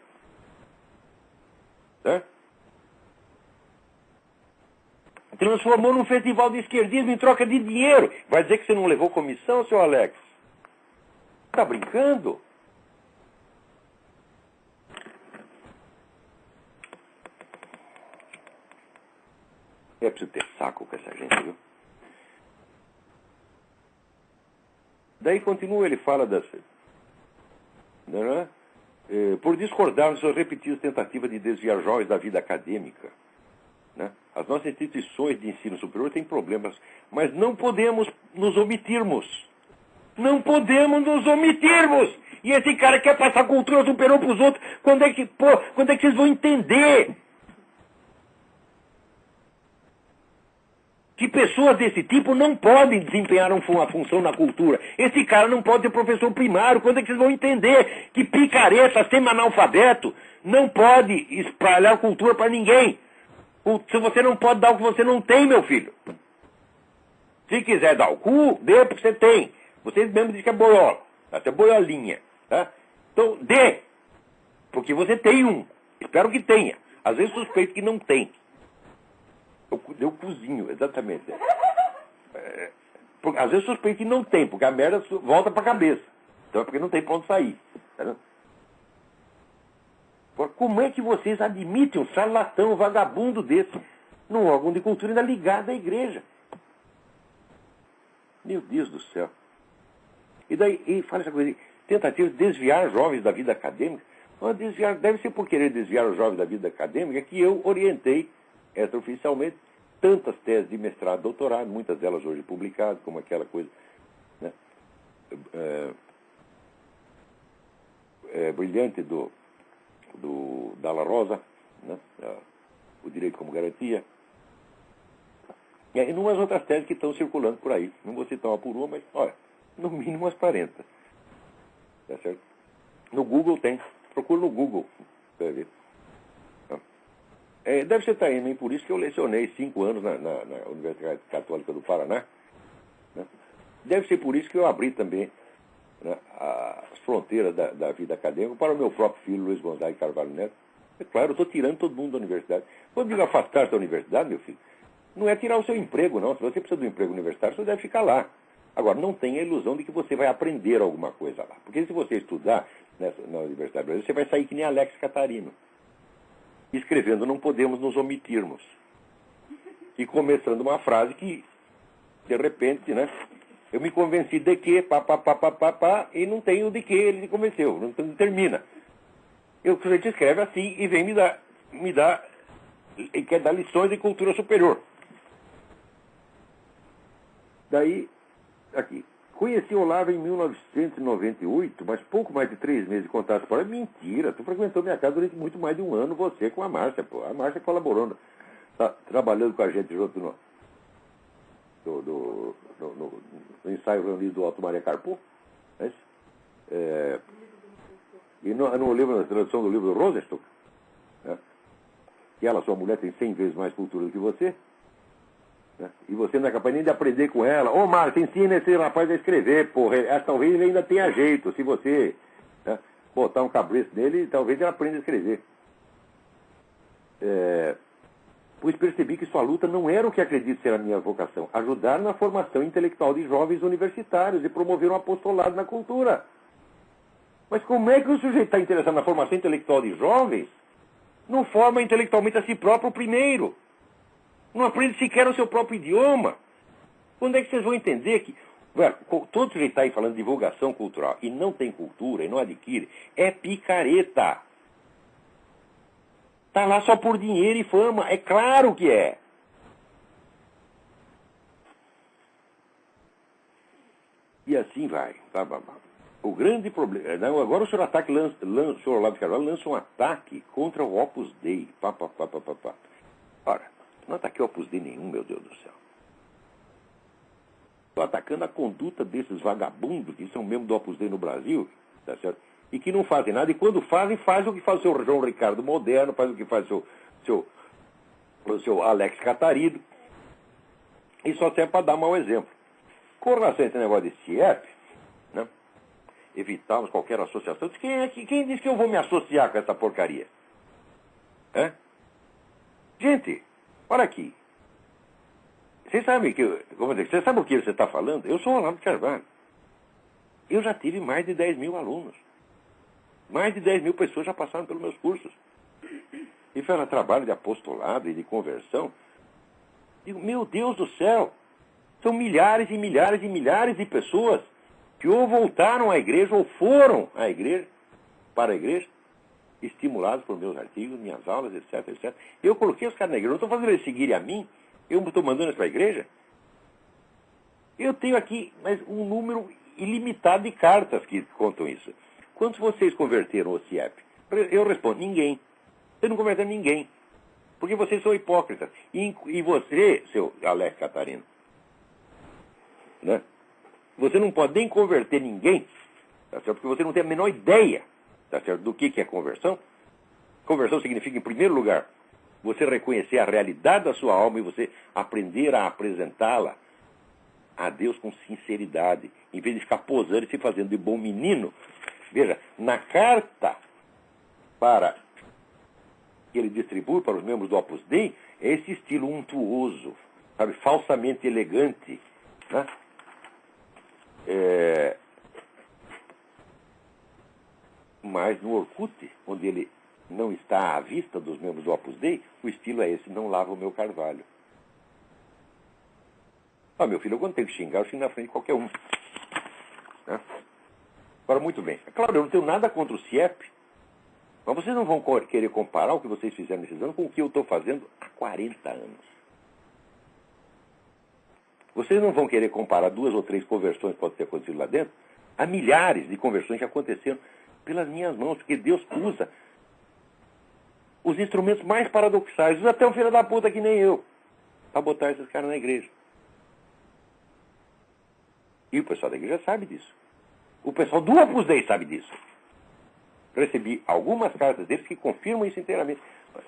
Né? Transformou num festival de esquerdismo em troca de dinheiro. Vai dizer que você não levou comissão, seu Alex? Tá brincando? É preciso ter saco com essa gente, viu? Daí continua, ele fala das... Né? Por discordar de suas repetidas tentativas de desviar jovens da vida acadêmica. Né? As nossas instituições de ensino superior têm problemas, mas não podemos nos omitirmos. Não podemos nos omitirmos! E esse cara quer passar cultura superior para os outros. Quando é que vocês vão entender? Que pessoas desse tipo não podem desempenhar uma função na cultura. Esse cara não pode ser professor primário. Quando é que vocês vão entender que picareta, semi-analfabeto, não pode espalhar cultura para ninguém? Se você não pode dar o que você não tem, meu filho. Se quiser dar o cu, dê porque você tem. Vocês mesmos dizem que é boiola. Essa é boiolinha. Tá? Então, dê. Porque você tem um. Espero que tenha. Às vezes suspeito que não tem. Eu cozinho, exatamente. Às vezes suspeito que não tem, porque a merda volta para a cabeça. Então é porque não tem pra onde sair. Tá? Como é que vocês admitem um charlatão, um vagabundo desse, num órgão de cultura ainda ligado à igreja? Meu Deus do céu. E daí, e fala essa coisa, tentativa de desviar jovens da vida acadêmica. Desviar, deve ser por querer desviar os jovens da vida acadêmica que eu orientei extraoficialmente tantas teses de mestrado e doutorado, muitas delas hoje publicadas, como aquela coisa, né, brilhante do Dalla Rosa, né, o direito como garantia, e umas outras teses que estão circulando por aí. Não vou citar uma por uma, mas, olha, no mínimo umas 40. Tá certo? No Google tem. Procura no Google. Vai ver. Deve ser também por isso que eu lecionei 5 anos na Universidade Católica do Paraná. Né? Deve ser por isso que eu abri também, né, as fronteiras da vida acadêmica para o meu próprio filho, Luiz Gonzaga Carvalho Neto. É claro, eu estou tirando todo mundo da universidade. Quando digo afastar da universidade, meu filho, não é tirar o seu emprego, não. Se você precisa de um emprego universitário, você deve ficar lá. Agora, não tenha a ilusão de que você vai aprender alguma coisa lá. Porque se você estudar na Universidade Brasileira, você vai sair que nem Alex Catarino. Escrevendo, não podemos nos omitirmos. E começando uma frase que, de repente, né, eu me convenci de que, e não tenho de que ele me convenceu, não termina. O sujeito escreve assim e vem e quer dar lições de cultura superior. Daí, aqui, conheci Olavo em 1998, mas pouco mais de 3 meses de contato fora. Mentira, tu frequentou minha casa durante muito mais de um ano, você com a Márcia, pô. A Márcia colaborando, tá trabalhando com a gente junto no ensaio reunido do Alto Maria Carpo. Né? E no livro, na tradução do livro do Rosenstock, né? Que ela, sua mulher, tem 100 vezes mais cultura do que você. Né? E você não é capaz nem de aprender com ela. Ô, Márcia, ensina esse rapaz a escrever, porra. Talvez ele ainda tenha jeito. Se você, né, botar um cabresto nele, talvez ele aprenda a escrever. Pois percebi que sua luta não era o que acredito ser a minha vocação. Ajudar na formação intelectual de jovens universitários e promover um apostolado na cultura. Mas como é que o sujeito está interessado na formação intelectual de jovens? Não forma intelectualmente a si próprio primeiro. Não aprende sequer o seu próprio idioma. Quando é que vocês vão entender que... Velho, todo sujeito está aí falando de divulgação cultural e não tem cultura e não adquire, é picareta. Está lá só por dinheiro e fama. É claro que é. E assim vai. O grande problema... Agora o senhor o senhor Olavo de Carvalho lança um ataque contra o Opus Dei. Ora, não ataquei o Opus Dei nenhum, meu Deus do céu. Estou atacando a conduta desses vagabundos que são membros do Opus Dei no Brasil, tá certo? E que não fazem nada. E quando fazem, faz o que faz o seu João Ricardo Moderno, faz o que faz o seu Alex Catarino. E só serve para dar mau exemplo. Com relação a esse negócio de CIEP, né? Evitarmos qualquer associação. Quem disse que eu vou me associar com essa porcaria? Gente, olha aqui. Vocês sabem você sabe o que você está falando? Eu sou o Olavo de Carvalho. Eu já tive mais de 10 mil alunos. Mais de 10 mil pessoas já passaram pelos meus cursos. E fizeram trabalho de apostolado e de conversão. Digo, meu Deus do céu, são milhares e milhares e milhares de pessoas que ou voltaram à igreja ou foram para a igreja, estimulados por meus artigos, minhas aulas, etc, etc. Eu coloquei os caras na igreja, não estou fazendo eles seguirem a mim, eu estou mandando eles para a igreja. Eu tenho aqui um número ilimitado de cartas que contam isso. Quantos vocês converteram o CIEP? Eu respondo, ninguém. Vocês não converteram ninguém. Porque vocês são hipócritas. E você, seu Alex Catarino, né? Você não pode nem converter ninguém, tá certo? Porque você não tem a menor ideia, tá certo, do que é conversão. Conversão significa, em primeiro lugar, você reconhecer a realidade da sua alma e você aprender a apresentá-la a Deus com sinceridade, em vez de ficar posando e se fazendo de bom menino. Veja, na carta que ele distribui para os membros do Opus Dei, é esse estilo untuoso, sabe, falsamente elegante, né? Mas no Orkut, onde ele não está à vista dos membros do Opus Dei, o estilo é esse, não lava o meu carvalho. Meu filho, eu quando tenho que xingar, eu xingo na frente de qualquer um. Né? Agora, muito bem. É claro, eu não tenho nada contra o CIEP, mas vocês não vão querer comparar o que vocês fizeram nesses anos com o que eu estou fazendo há 40 anos. Vocês não vão querer comparar 2 ou 3 conversões que podem ter acontecido lá dentro. Há milhares de conversões que aconteceram pelas minhas mãos, porque Deus usa os instrumentos mais paradoxais, usa até um filho da puta que nem eu, para botar esses caras na igreja. E o pessoal da igreja sabe disso. O pessoal do Opus Dei sabe disso. Recebi algumas cartas deles que confirmam isso inteiramente.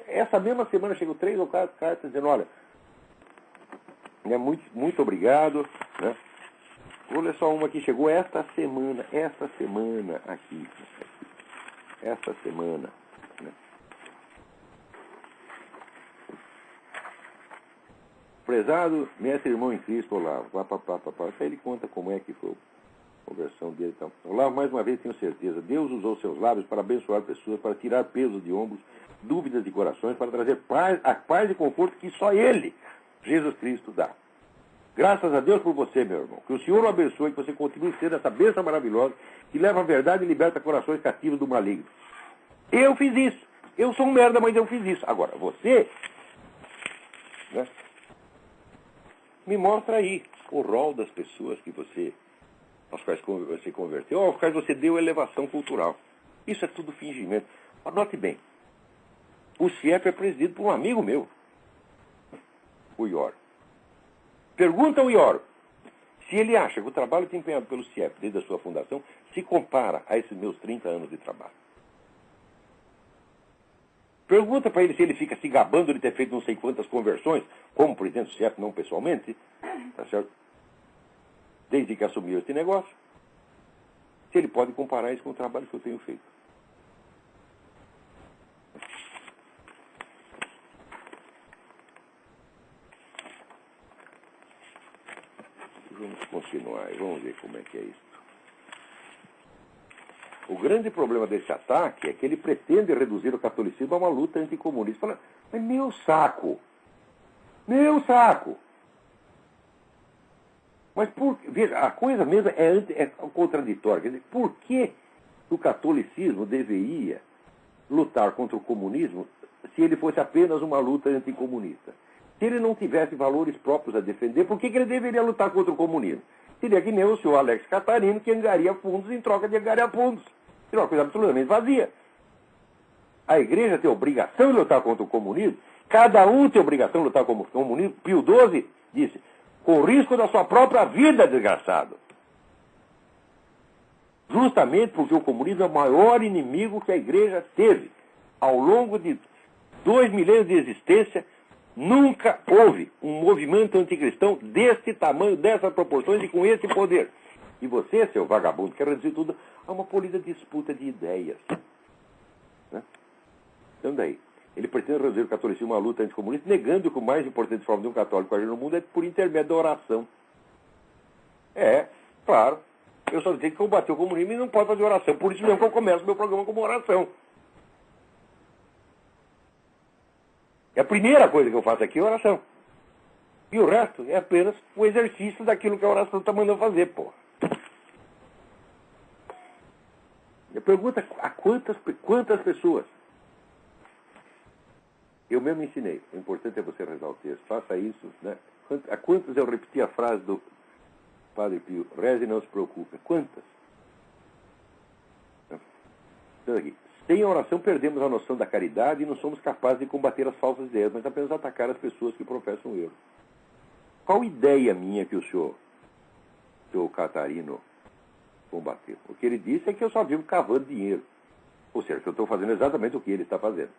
Essa mesma semana chegou 3 ou 4 cartas dizendo, olha, muito, muito obrigado, né? Vou ler só uma que chegou esta semana aqui. Esta semana. Né? Prezado mestre irmão em Cristo, Olavo. Aí ele conta como é que foi a conversão dele. Então, Olavo, mais uma vez tenho certeza, Deus usou seus lábios para abençoar pessoas, para tirar pesos de ombros, dúvidas de corações, para trazer a paz e conforto que só Ele, Jesus Cristo, dá. Graças a Deus por você, meu irmão. Que o Senhor o abençoe, que você continue sendo essa bênção maravilhosa que leva a verdade e liberta corações cativos do maligno. Eu fiz isso. Eu sou um merda, mas eu fiz isso. Agora, você, né, me mostra aí o rol das pessoas que aos quais você converteu, aos quais você deu elevação cultural. Isso é tudo fingimento. Anote bem. O CIEP é presidido por um amigo meu, o Ioro. Pergunta ao Ioro se ele acha que o trabalho desempenhado pelo CIEP desde a sua fundação se compara a esses meus 30 anos de trabalho. Pergunta para ele se ele fica se gabando de ter feito não sei quantas conversões, como presidente do CIEP, não pessoalmente, tá certo? Desde que assumiu este negócio, se ele pode comparar isso com o trabalho que eu tenho feito. Vamos continuar e vamos ver como é que é isso. O grande problema desse ataque é que ele pretende reduzir o catolicismo a uma luta anticomunista. Fala, mas meu saco! Meu saco! Mas veja, a coisa mesmo é contraditória. Quer dizer, por que o catolicismo deveria lutar contra o comunismo se ele fosse apenas uma luta anticomunista? Se ele não tivesse valores próprios a defender, por que ele deveria lutar contra o comunismo? Seria que nem o senhor Alex Catarino, que angaria fundos em troca de angariar fundos. Seria uma coisa absolutamente vazia. A igreja tem obrigação de lutar contra o comunismo. Cada um tem obrigação de lutar contra o comunismo. Pio XII disse, com risco da sua própria vida, desgraçado. Justamente porque o comunismo é o maior inimigo que a igreja teve. Ao longo de 2 milênios de existência, nunca houve um movimento anticristão deste tamanho, dessas proporções e com esse poder. E você, seu vagabundo, quer reduzir tudo a uma polida disputa de ideias. Né? Então daí, ele pretende reduzir o catolicismo a uma luta anticomunista, negando que o mais importante forma de um católico agir no mundo é por intermédio da oração. É, claro. Eu só digo que combater o comunismo e não pode fazer oração. Por isso mesmo que eu começo meu programa como oração. E a primeira coisa que eu faço aqui é oração. E o resto é apenas o exercício daquilo que a oração está mandando fazer, pô. Eu pergunto a quantas pessoas eu mesmo ensinei. O importante é você rezar o texto. Faça isso, né? A quantas eu repeti a frase do Padre Pio? Reze e não se preocupe. Quantas? Então aqui. Sem a oração perdemos a noção da caridade e não somos capazes de combater as falsas ideias, mas apenas atacar as pessoas que professam o erro. Qual ideia minha que o senhor Catarino, combateu? O que ele disse é que eu só vivo cavando dinheiro. Ou seja, que eu estou fazendo exatamente o que ele está fazendo.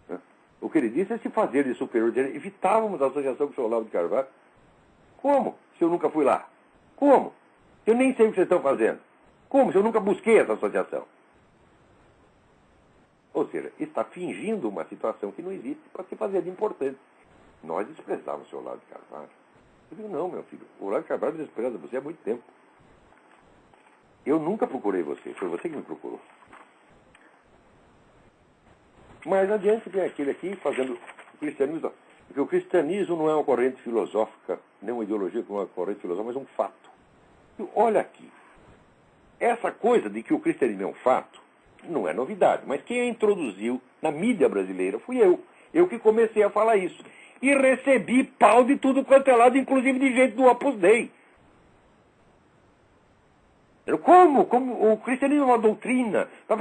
Né? O que ele disse é se fazer de superior direito. Evitávamos a associação com o senhor Olavo de Carvalho. Como? Se eu nunca fui lá. Como? Eu nem sei o que vocês estão fazendo. Como? Se eu nunca busquei essa associação. Ou seja, está fingindo uma situação que não existe para se fazer de importante. Nós desprezávamos o senhor Olavo de Carvalho. Eu digo, não, meu filho, o Olavo de Carvalho despreza você há muito tempo. Eu nunca procurei você, foi você que me procurou. Mais adiante vem aquele aqui fazendo o cristianismo. Porque o cristianismo não é uma corrente filosófica, nem uma ideologia como uma corrente filosófica, mas um fato. E olha aqui, essa coisa de que o cristianismo é um fato, não é novidade, mas quem a introduziu na mídia brasileira fui eu. Eu que comecei a falar isso. E recebi pau de tudo quanto é lado, inclusive de gente do Opus Dei. Como? Como? O cristianismo é uma doutrina. Tá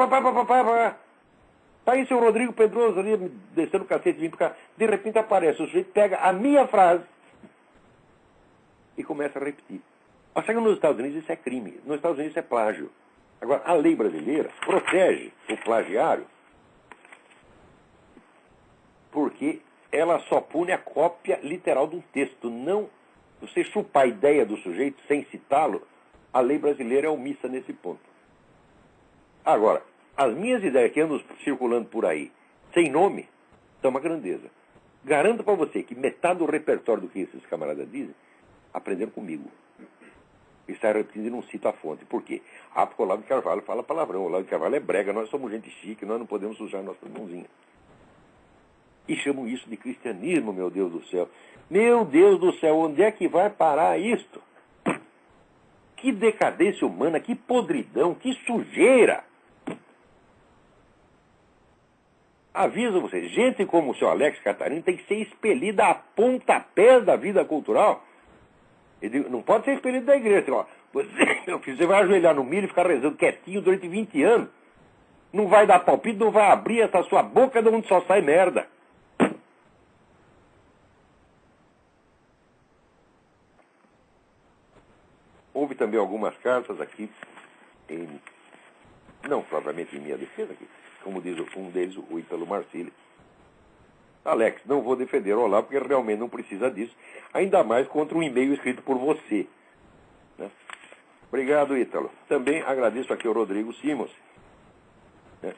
aí o seu Rodrigo Pedroso ali, descendo o cacete, vindo pra cá. De repente aparece, o sujeito pega a minha frase e começa a repetir. Só que nos Estados Unidos isso é crime. Nos Estados Unidos isso é plágio. Agora, a lei brasileira protege o plagiário porque ela só pune a cópia literal de um texto, não você chupar a ideia do sujeito sem citá-lo, a lei brasileira é omissa nesse ponto. Agora, as minhas ideias que andam circulando por aí, sem nome, são uma grandeza. Garanto para você que metade do repertório do que esses camaradas dizem, aprenderam comigo. E está repetindo e não cito a fonte. Por quê? Porque o Olavo de Carvalho fala palavrão. O Olavo de Carvalho é brega, nós somos gente chique, nós não podemos sujar nossas mãozinhas. E chamam isso de cristianismo, meu Deus do céu. Meu Deus do céu, onde é que vai parar isto? Que decadência humana, que podridão, que sujeira! Aviso você, gente como o seu Alex Catarino tem que ser expelida a pontapés da vida cultural. Ele não pode ser expelido da igreja. Ó, você vai ajoelhar no milho e ficar rezando quietinho durante 20 anos. Não vai dar palpite, não vai abrir essa sua boca de onde só sai merda. Houve também algumas cartas aqui, não propriamente em minha defesa, aqui, como diz um deles, o Ítalo Marcilli. Alex, não vou defender o Olavo, porque realmente não precisa disso, ainda mais contra um e-mail escrito por você. Né? Obrigado, Ítalo. Também agradeço aqui ao Rodrigo Simons. Né?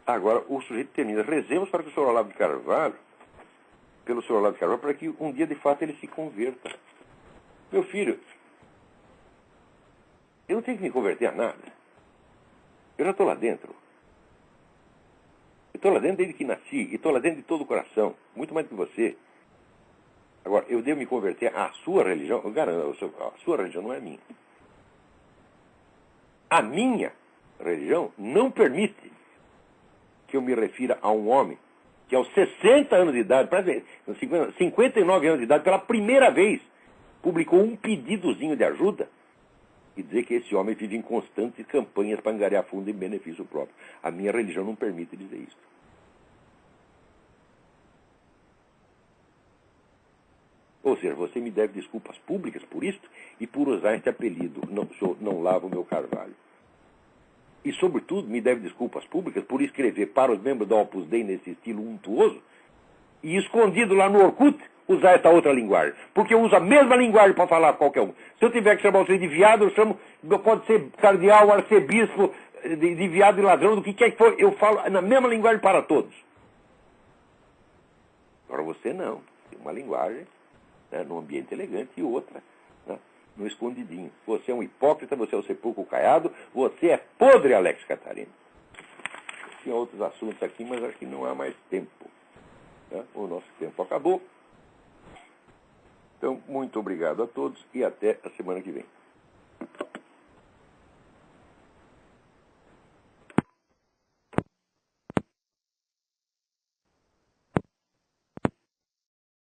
Agora, o sujeito termina. Rezemos para que o senhor Olavo de Carvalho, pelo senhor Olavo de Carvalho, para que um dia, de fato, ele se converta. Meu filho, eu não tenho que me converter a nada. Eu já estou lá dentro. Eu estou lá dentro desde que nasci, e estou lá dentro de todo o coração, muito mais do que você. Agora, eu devo me converter à sua religião? Eu garanto, a sua religião não é minha. A minha religião não permite que eu me refira a um homem que aos 60 anos de idade, 59 anos de idade, pela primeira vez, publicou um pedidozinho de ajuda e dizer que esse homem vive em constantes campanhas para angariar fundo em benefício próprio. A minha religião não permite dizer isso. Ou seja, você me deve desculpas públicas por isto e por usar este apelido, não lavo o meu carvalho. E, sobretudo, me deve desculpas públicas por escrever para os membros da Opus Dei nesse estilo untuoso e, escondido lá no Orkut, usar essa outra linguagem. Porque eu uso a mesma linguagem para falar qualquer um. Se eu tiver que chamar você de viado, eu chamo, pode ser cardeal, arcebispo, de viado e ladrão, do que quer que for, eu falo na mesma linguagem para todos. Agora você não. Tem uma linguagem, né, num ambiente elegante e outra, né, no escondidinho. Você é um hipócrita, você é um sepulcro caiado, você é podre, Alex Catarino. Tinha outros assuntos aqui, mas acho que não há mais tempo. Né? O nosso tempo acabou. Então, muito obrigado a todos e até a semana que vem.